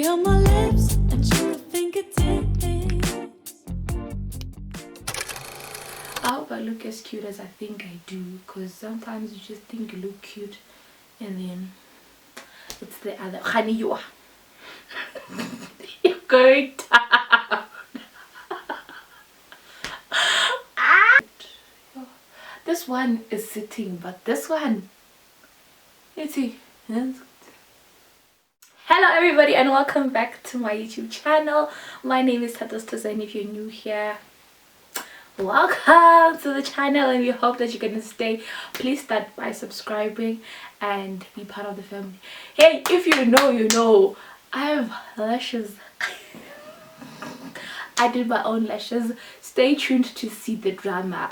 Cherry on my lips and your fingertips. I hope I look as cute as I think I do, because sometimes you just think you look cute and then it's the other. Honey, you are. You're going down. This one is sitting, but this one, let's see. Hello everybody and welcome back to my YouTube channel. My name is Tatostos, and if you're new here, welcome to the channel, and we hope that you're gonna stay. Please start by subscribing and be part of the family. Hey, if you know, you know, I have lashes. I did my own lashes. Stay tuned to see the drama.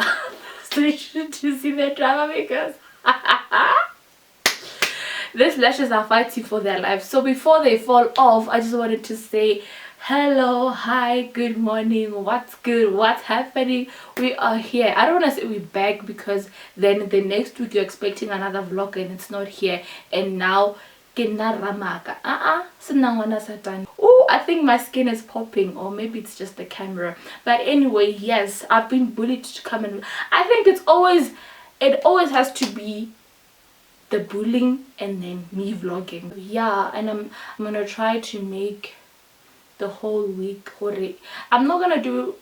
Stay tuned to see the drama because these lashes are fighting for their life. So before they fall off, I just wanted to say hello, hi, good morning, what's good, what's happening. We are here. I don't want to say we're back, because then the next week you're expecting another vlog and it's not here, and now oh, I think my skin is popping, or maybe it's just the camera. But anyway, yes, I've been bullied to come, and I think it always has to be the bullying and then me vlogging. Yeah, and I'm gonna try to make the whole week. I'm not gonna do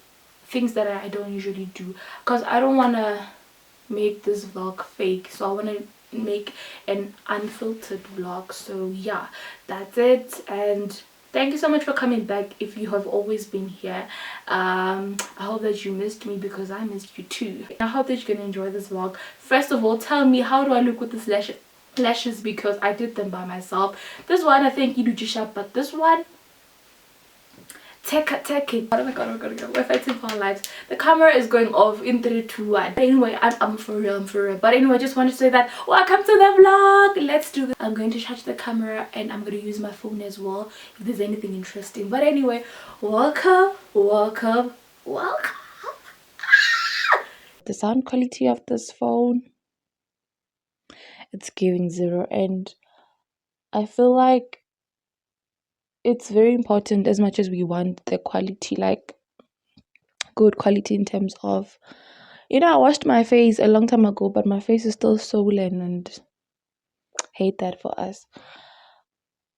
things that I don't usually do, because I don't want to make this vlog fake. So I want to make an unfiltered vlog. So yeah, that's it. And thank you so much for coming back. If you have always been here, I hope that you missed me, because I missed you too. I hope that you're gonna enjoy this vlog. First of all, tell me, how do I look with this lashes, because I did them by myself. This one I think you do sharp, but this one take it. Oh my god, we're fighting for our lives. The camera is going off in 3, 2, 1. But anyway, I'm for real. But anyway, I just wanted to say that welcome to the vlog. Let's do this. I'm going to charge the camera and I'm going to use my phone as well if there's anything interesting. But anyway, welcome. The sound quality of this phone, it's giving 0, and I feel like it's very important, as much as we want the quality, like good quality in terms of, you know, I washed my face a long time ago, but my face is still swollen, and hate that for us.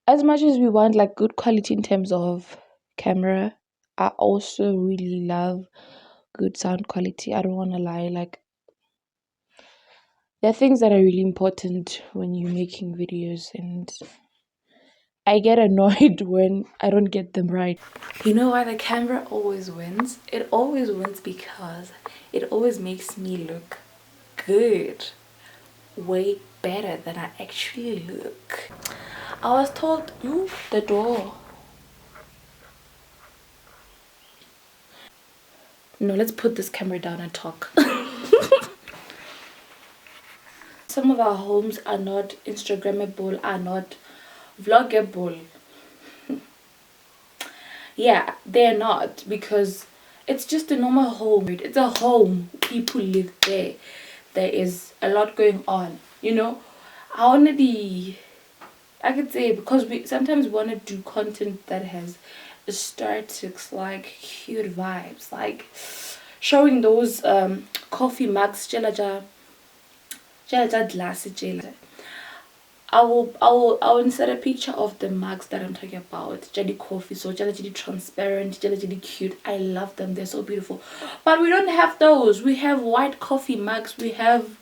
As much as we want like good quality in terms of camera, I also really love good sound quality. I don't want to lie, like there are things that are really important when you're making videos, and I get annoyed when I don't get them right. You know why the camera always wins? It always wins because it always makes me look good, way better than I actually look. I was told, the door. No, let's put this camera down and talk. Some of our homes are not Instagrammable, are not vloggable. Yeah, they're not, because it's just a normal home. It's a home. People live there. There is a lot going on, you know. I could say, because we sometimes want to do content that has aesthetics, like cute vibes, like showing those coffee mugs, glass. I will insert a picture of the mugs that I'm talking about. Jelly coffee, so jelly transparent, jelly cute. I love them. They're so beautiful. But we don't have those. We have white coffee mugs. We have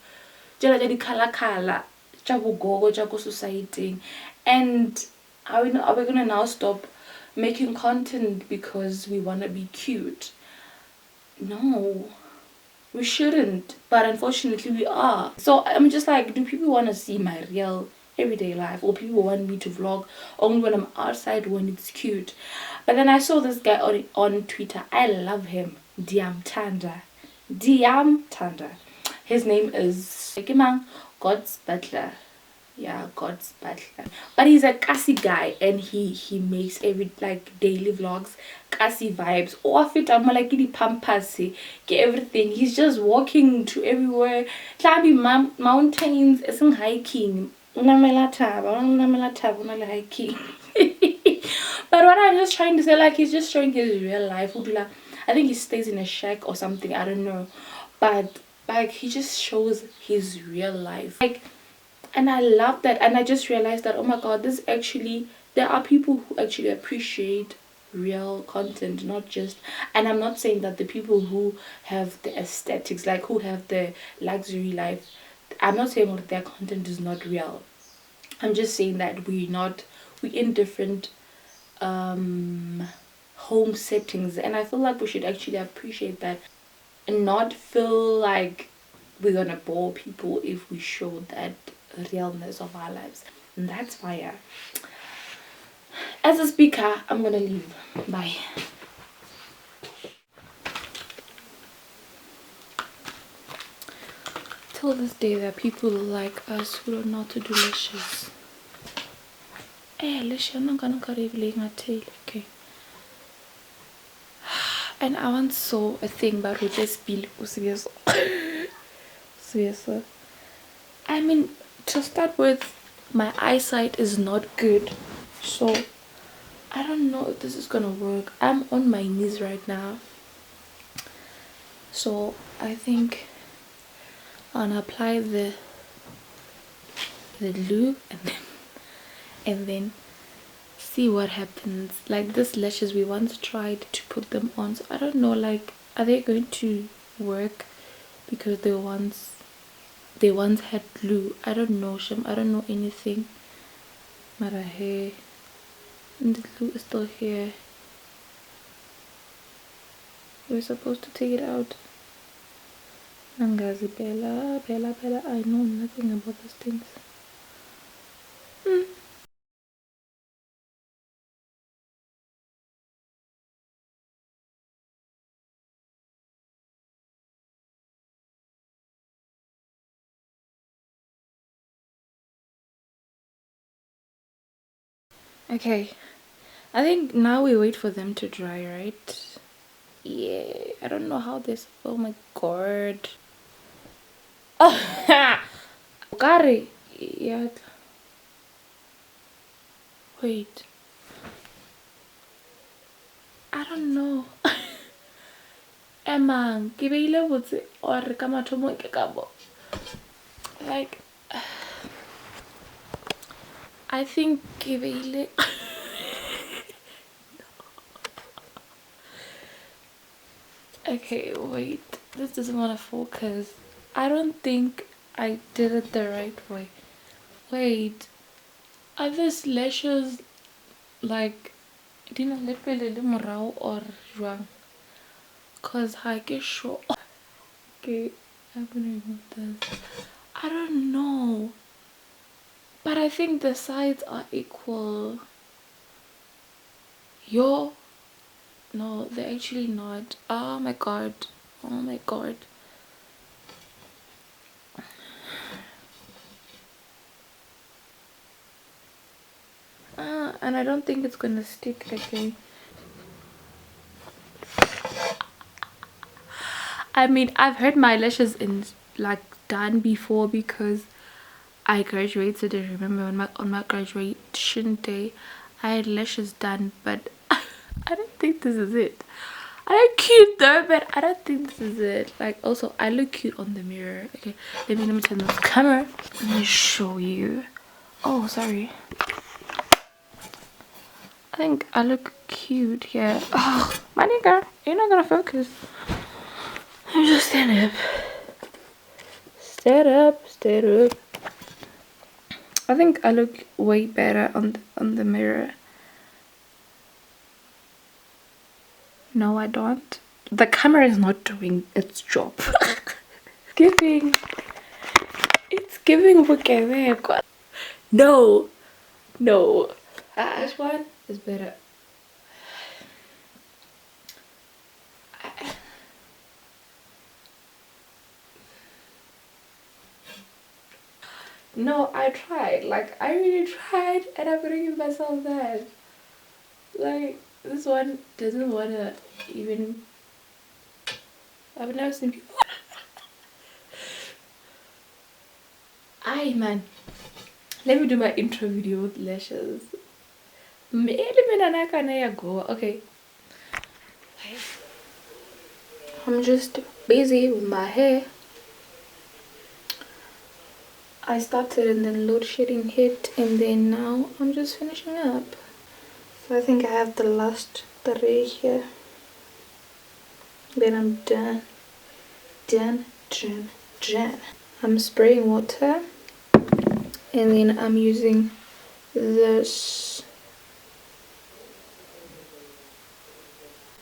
jelly color jabu society. And are we gonna now stop making content because we wanna be cute? No, we shouldn't. But unfortunately we are. So I'm just like, do people want to see my real everyday life, or people want me to vlog only when I'm outside, when it's cute? But then I saw this guy on Twitter. I love him. Diam Tanda. His name is God's Butler. Yeah, God's Butler. But he's a Kasi guy, and he makes every like daily vlogs, Kasi vibes. Or fit I'm like the pampas, get everything. He's just walking to everywhere, climbing mountains, some hiking. Hiking. But just trying to say, like, he's just showing his real life. Would be like, I think he stays in a shack or something, I don't know, but like he just shows his real life, like, and I love that. And I just realized that, oh my god, this actually, there are people who actually appreciate real content, not just, and I'm not saying that the people who have the aesthetics, like who have the luxury life, I'm not saying that their content is not real. I'm just saying that we're in different home settings, and I feel like we should actually appreciate that and not feel like we're gonna bore people if we show that realness of our lives. And that's fire. As a speaker, I'm gonna leave. Bye. Till this day, there are people like us who don't know how to do lashes. Lashes, I'm not gonna tail. Okay. And I once saw a thing about with this bill. I mean, to start with, my eyesight is not good, so I don't know if this is gonna work. I'm on my knees right now, so I think I'll apply the glue and then see what happens. Like this lashes, we once tried to put them on, so I don't know, like, are they going to work? Because they once had glue. I don't know, Shem. I don't know anything. Mara hair, and the glue is still here. We're supposed to take it out. Nangazi Bella, I know nothing about these things. Okay, I think now we wait for them to dry, right? Yeah, I don't know how this. Oh my god. Oh, Gary. Yeah. Wait. I don't know. Emang, ke beile botse or ka mathomo ke ka bo. Like, I think ke beile. Okay, wait. This doesn't want to focus. I don't think I did it the right way. Wait. Are these lashes like didn't let me le morao or jwang? Cause I get sure. Okay, I'm gonna remove this. I don't know. But I think the sides are equal. Yo. No, they're actually not. Oh my god. Oh my god. And I don't think it's gonna stick again. I mean, I've had my lashes in like done before because I graduated. I remember on my graduation day, I had lashes done, but I don't think this is it. I look cute though, but I don't think this is it. Like, also, I look cute on the mirror. Okay, let me turn this camera. Let me show you. Oh, sorry. I think I look cute here. Oh, my nigga, you're not gonna focus. I'm just stand up. Stand up. I think I look way better on the mirror. No, I don't. The camera is not doing its job. It's giving bukewekwa. No. This one is better. No, I tried. Like, I really tried, and I'm gonna give myself that. Like, this one doesn't wanna even. I've never seen people. Aye, man. Let me do my intro video with lashes. Okay. I'm just busy with my hair. I started and then load shedding hit, and then now I'm just finishing up. So I think I have the last 3 here. Then I'm done. Done. I'm spraying water, and then I'm using this.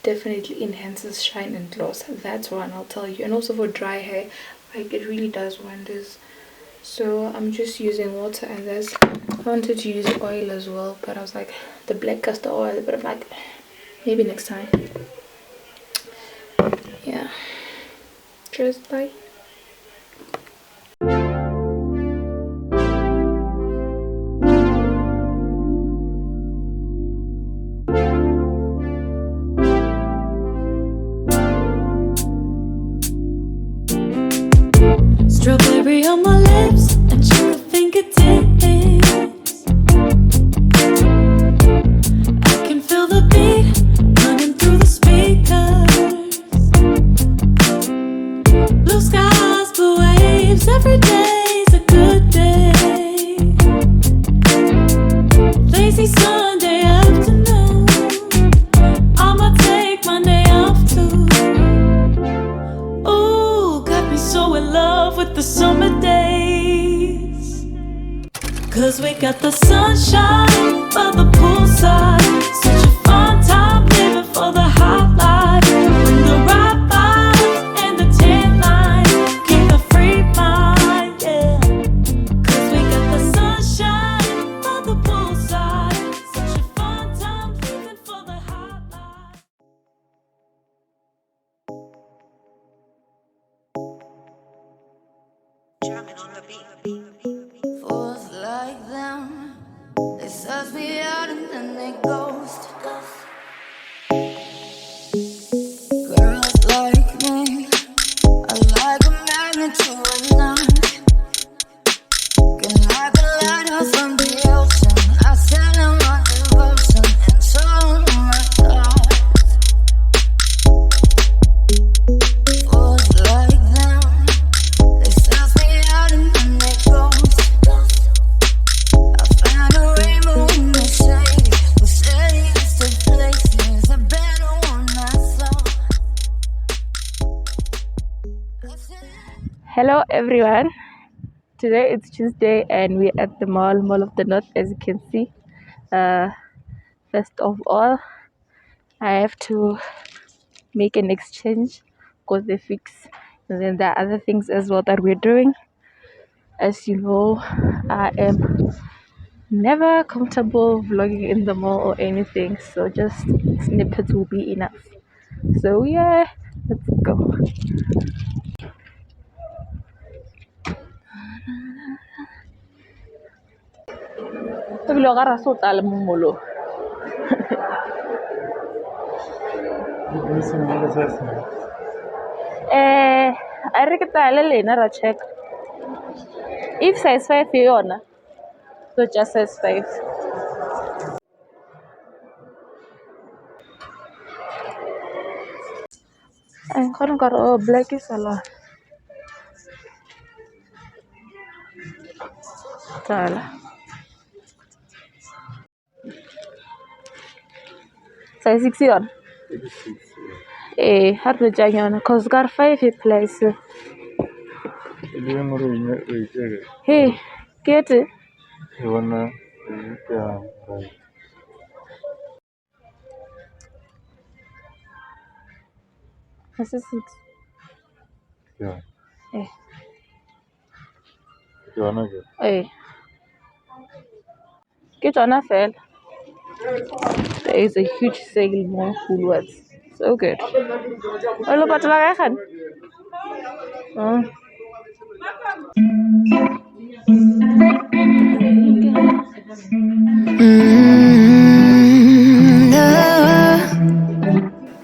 Definitely enhances shine and gloss. That's one, I'll tell you. And also for dry hair, like, it really does wonders. So I'm just using water, and this, I wanted to use oil as well, but I was like, the black castor oil, but I'm like, maybe next time. Yeah. Cheers, bye. Strawberry on my lips and sugar fingertips. I can feel the beat running through the speakers. Blue skies, blue waves, every day's a good day. Lazy Sunday afternoon, I'ma take Monday off too. Ooh, got me so in love with the summer days. 'Cause we got the sunshine by the poolside. Such a fun time living for the hot life. Bring the right vibes and the tan line. Keep a free mind, yeah. 'Cause we got the sunshine by the poolside. Such a fun time living for the hot life. Fools like them, they suss me out and then they ghost. Girls like me are like a magnet to a knot. Can like a lighthouse from the ocean. I sell them my devotion and show them my thoughts. Fools like them, they suss me out and then they ghost. I found a rainbow in the shade. We said it's the places a better one I saw. Hello everyone. Today it's Tuesday and we're at the Mall of the North, as you can see. First of all, I have to make an exchange because they fix, and then there are other things as well that we're doing. As you know, I am never comfortable vlogging in the mall or anything, so just snippets will be enough. So yeah, let's go. I reckon lena ra check. If size 5 yona, so just size 5. And couldn't got black is a lot. Size 6 yon. Hard to jang yon, cause got 5 place. Hey, get it. This is 6. Yeah. Eh. Get on a fell. There is a huge sale more Woolworths. So good. Hello, but like I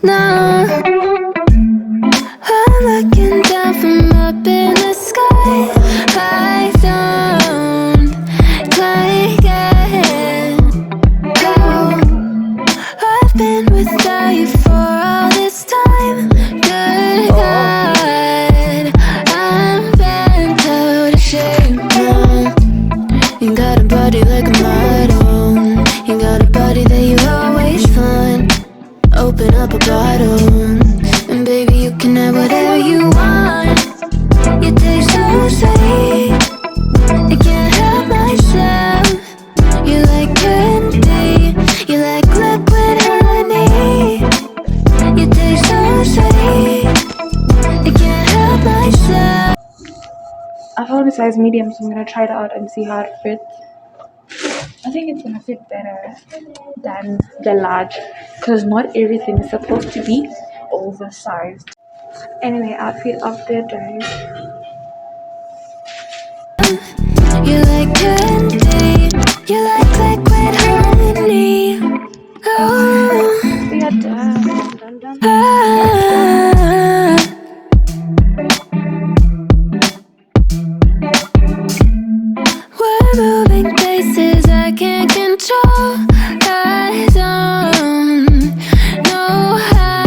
No, I'm looking down from up in the sky. I don't like it. Oh, without you for all this time. Good God, I'm bent out of shape now. You got a body like a model. You got a body that you always find. Open up a bottle, and baby you can have whatever you want. You taste so sweet, I can't help myself. You like candy, you like liquid honey. You taste so sweet, I can't help myself. I found a size medium, so I'm gonna try it out and see how it fits. I think it's gonna fit better than the large, because not everything is supposed to be oversized. Anyway, outfit of the day. You like candy, you like liquid honey. Oh, We are done. ah. We're moving places I can't control. I don't know how.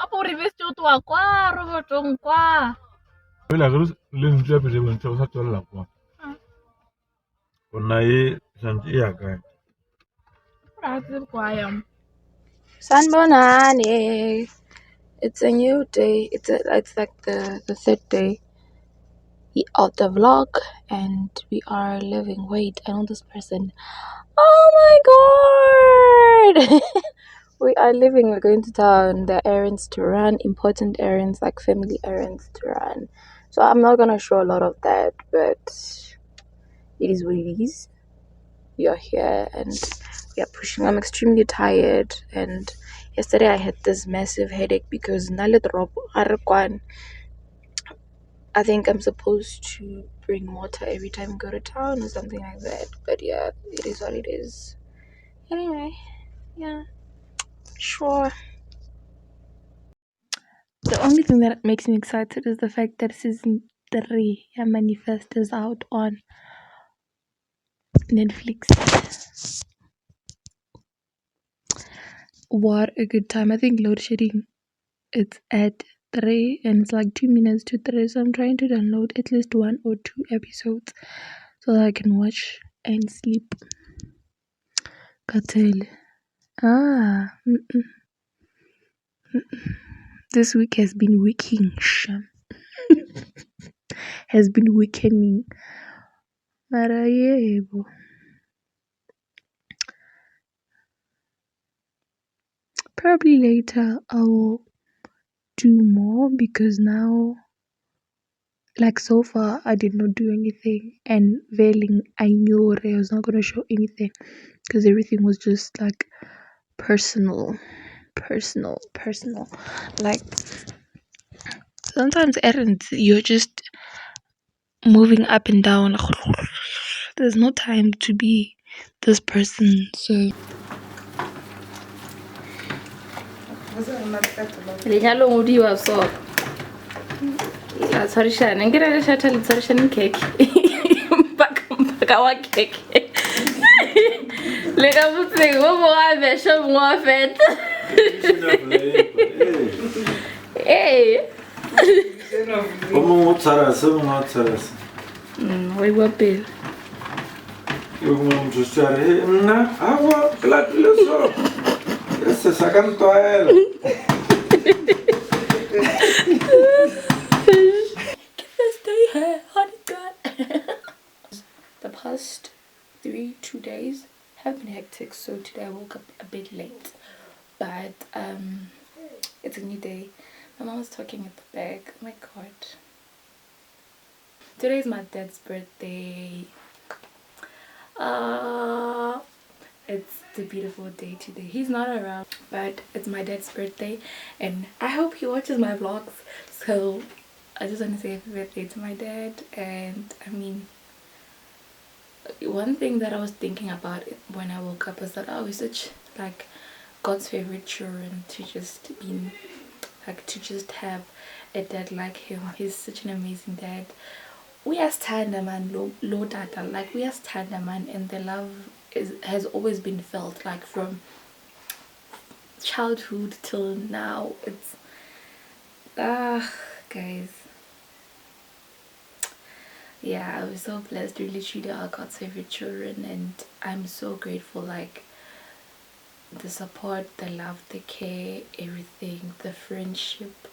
Apa reverse tu kwa robotong kwa. Wela ke le ntse ya pele bontsha o sa tswella kwa. O na e santse ya kae? Sanbonani. It's a new day. It's like the third day of the vlog, and we are living. Wait, I know this person. Oh my god! We are living. We're going to town. There are errands to run, important errands like family errands to run. So I'm not gonna show a lot of that, but it is what it is. We are here and we are pushing. I'm extremely tired, and yesterday I had this massive headache because I think I'm supposed to bring water every time we go to town or something like that. But yeah, it is what it is. Anyway, yeah, sure. The only thing that makes me excited is the fact that season 3 Manifest is out on Netflix. What a good time. I think load shedding it's at 3 and it's like 2 minutes to 3, so I'm trying to download at least 1 or 2 episodes so that I can watch and sleep. Katel. This week has been weakening. Has been weakening. Marayebo. Probably later I will do more because now, like so far, I did not do anything, and Veiling, I knew I was not gonna show anything because everything was just like personal. Like sometimes errands, you're just moving up and down. There's no time to be this person. So lenyalo ngodiwa so la tshwarishana nkira le shatha le tshwarishana cake mpaka wa cake le ka botse go mo wa besha mo wa fet eh Como tsarasa mo tsarasa. Wai wa pele Yo mo mtshare nna awa kla tleso. Ese sacan toela. stay here, honey god. The past 2 days have been hectic, so today I woke up a bit late, but it's a new day. My mom was talking at the back. Oh my god, today is my dad's birthday. it's the beautiful day today. He's not around, but it's my dad's birthday, and I hope he watches my vlogs. So I just want to say happy birthday to my dad. And I mean, one thing that I was thinking about when I woke up is that we're such like God's favorite children, to just be like, to just have a dad like him. He's such an amazing dad. We as Tanda man, low data, like we as Tanda man, and the love has always been felt, like from childhood till now. It's guys, yeah, I was so blessed. Really, truly are God's favorite children, and I'm so grateful. Like the support, the love, the care, everything, the friendship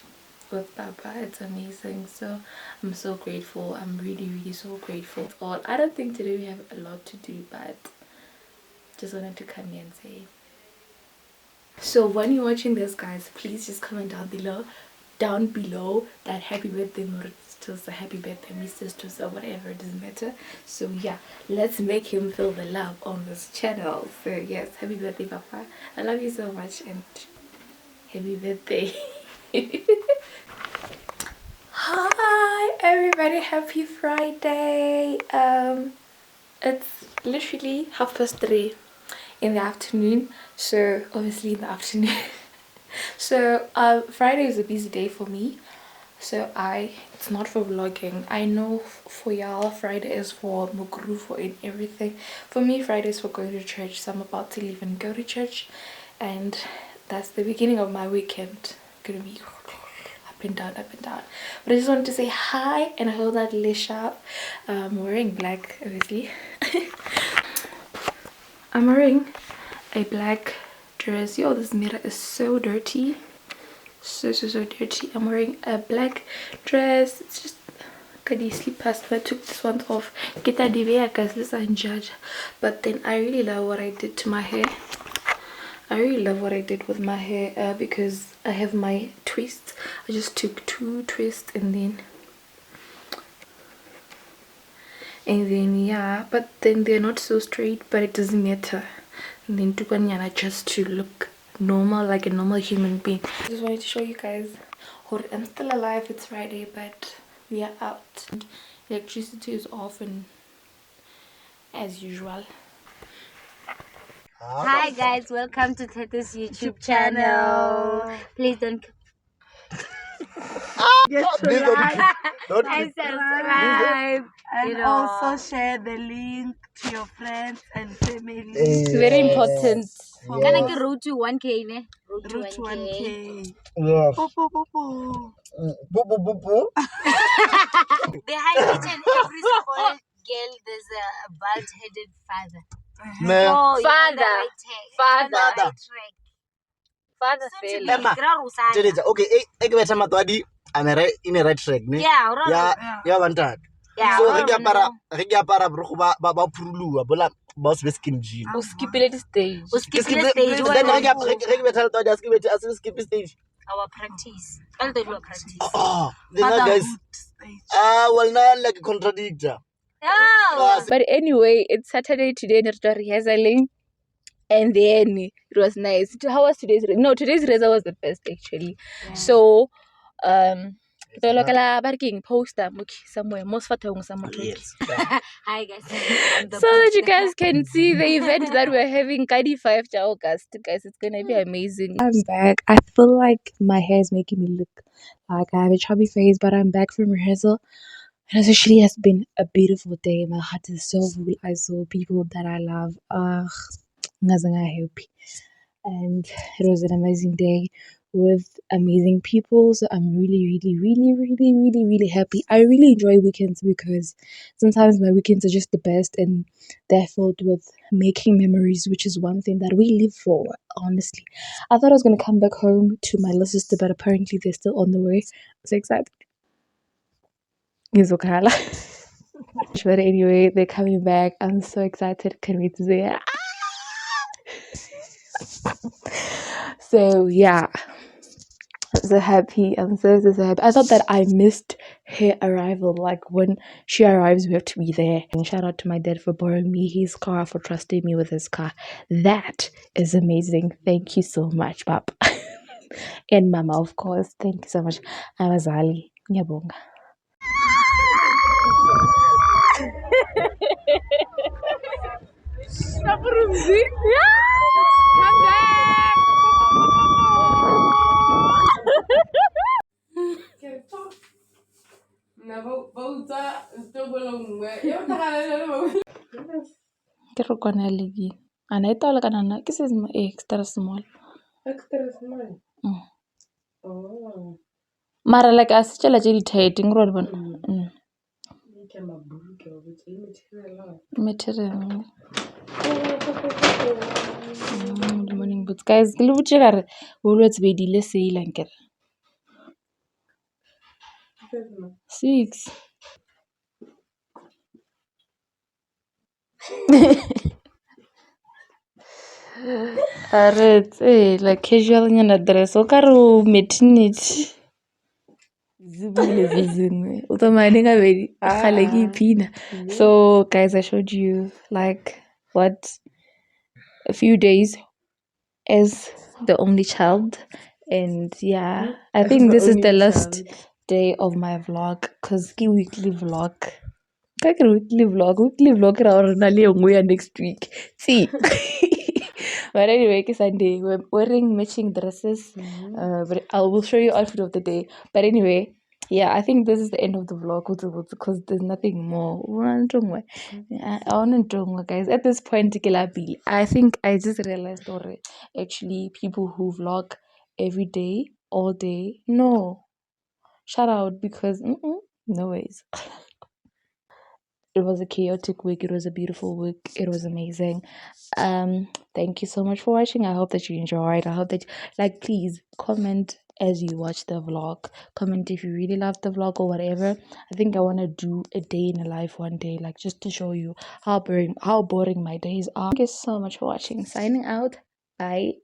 with Papa, it's amazing. So I'm so grateful. I'm really so grateful. All I don't think today we have a lot to do, but just wanted to come here and say. So when you're watching this, guys, please just comment down below that happy birthday Moritos, happy birthday Mrs. or whatever, it doesn't matter. So yeah, let's make him feel the love on this channel. So yes, happy birthday Papa, I love you so much, and happy birthday. Hi everybody, happy Friday. It's literally 3:30 in the afternoon, so obviously in the afternoon. So Friday is a busy day for me, so it's not for vlogging. I know for y'all Friday is for Mugrufo and everything. For me, Friday is for going to church, so I'm about to leave and go to church, and that's the beginning of my weekend. Gonna be up and down. But I just wanted to say hi and hold that lash up. I'm wearing black, obviously. I'm wearing a black dress. Yo, this mirror is so dirty, so dirty. I'm wearing a black dress. It's just kadi slippers, but I took this one off. Get that because this I judge. But then I really love what I did to my hair. I really love what I did with my hair, because I have my twists. I just took 2 twists and then yeah, but then they're not so straight, but it doesn't matter. And then tukanyana just to look normal, like a normal human being. I just wanted to show you guys I'm still alive. It's Friday, but we are out. Electricity is off, and as usual. Hi guys, welcome to Teta's YouTube channel. Please don't Get to like and subscribe. and also share the link to your friends and family. It's very important. Can I get road to 1K? Ne? Road to Route 1K. Yes. Poo, poo, poo, poo. Boo, boo, boo, boo. Behind each and every spoiled girl, there's a bald-headed father. Man. So you're on the Father. right track. Father. On the right track. Father Soon to fella. be Grarusana. Teletsa. Okay, ke betha matwadi in a right track ne. Yeah, alright. Ya bantat. Yeah, So alright. re ke apara bro ba purulua bola ba se skin jean. O skipile the stage. We'll skip the stage. Then re ke betha letwadi skip stage. Our practice. I'll do our practice. Oh, then guys. Well now like a contradictor. Oh. But anyway, it's Saturday today, and we're rehearsing, and then it was nice. How was today's? No, today's rehearsal was the best actually. Yeah. So, the local parking poster somewhere, most fatong somewhere. Yes. Hi guys. So that you guys can see the event that we're having, Kadi 5 August, guys. It's gonna be amazing. I'm back. I feel like my hair is making me look like I have a chubby face, but I'm back from rehearsal. And it actually has been a beautiful day. My heart is so full. I saw people that I love. Ngazanga happy. And it was an amazing day with amazing people. So I'm really happy. I really enjoy weekends because sometimes my weekends are just the best, and they're filled with making memories, which is one thing that we live for, honestly. I thought I was going to come back home to my little sister, but apparently they're still on the way. I'm so excited. Izokhala. But anyway, they're coming back. I'm so excited. Can't wait to see it. So yeah, so happy. I'm so happy. I thought that I missed her arrival. Like when she arrives, we have to be there. And shout out to my dad for borrowing me his car, for trusting me with his car. That is amazing. Thank you so much, Pap. And Mama, of course. Thank you so much. Abazali. Ngiyabonga. Ke re kwana legi. Ana e taola kana na ke se extra small. Extra small. Mm. Oh. Mara like a se tšela tše di tight ngro bona. You can mabuke or it's material. Material. Good morning, boots. Guys, ke le botše ka re bolwetse be di le sale ankere. 6. Are like casual nyana dress o ka re o maternity. Zibule zizingwe. Utomani ngabedi khale ke iphina. So guys, I showed you like what a few days as the only child, and yeah, I think this is the last day of my vlog because ke weekly vlog. Weekly vlog next week. See. But anyway, it's Sunday. We're wearing matching dresses. But I will show you outfit of the day. But anyway, yeah, I think this is the end of the vlog because there's nothing more. Guys, at this point, I think I just realized already, actually, people who vlog every day, all day, no, shout out because no ways. It was a chaotic week. It was a beautiful week. It was amazing. Thank you so much for watching. I hope that you enjoyed. I hope that please comment as you watch the vlog. Comment if you really love the vlog or whatever. I think I want to do a day in a life one day, like just to show you how boring my days are. Thank you so much for watching. Signing out. Bye.